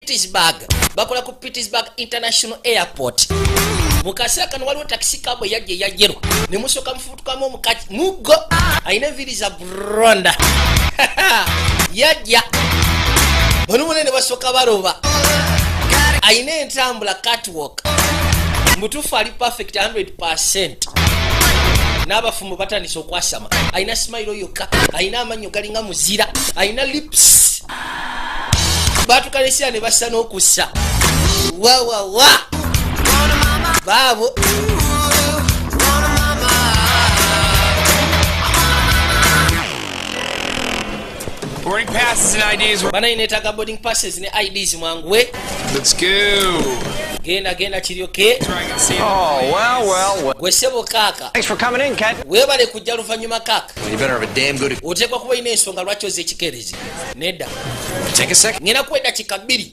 Pittsburgh bakola ku Pittsburgh International Airport mukasera kano waliwo taxi cab yajje yajero ne musoka mfutukamu omukati mugo aina vili za bronda yajja bano munene basoka baroba aina entambula catwalk mutufu ali perfect 100%. N'abafumu batandise okwasama aina smile yokka aina amanyo galinga muzira aina lips batukalesya ne basa n'okussa wa baabo Boarding passes and IDs. bana inetaka boarding passes ne IDs mwanguwe. Let's go. Genda kiryoke. Oh, well. Gwe sebo kaka. Thanks for coming in, Ken. Webale kujja luvanyuma kaka. Well, you better have a damn good... Otekwa kuba ina ensonga lwaki oze ekikerezi. Nedda. Take a second. Ngena kwenda kikabiri.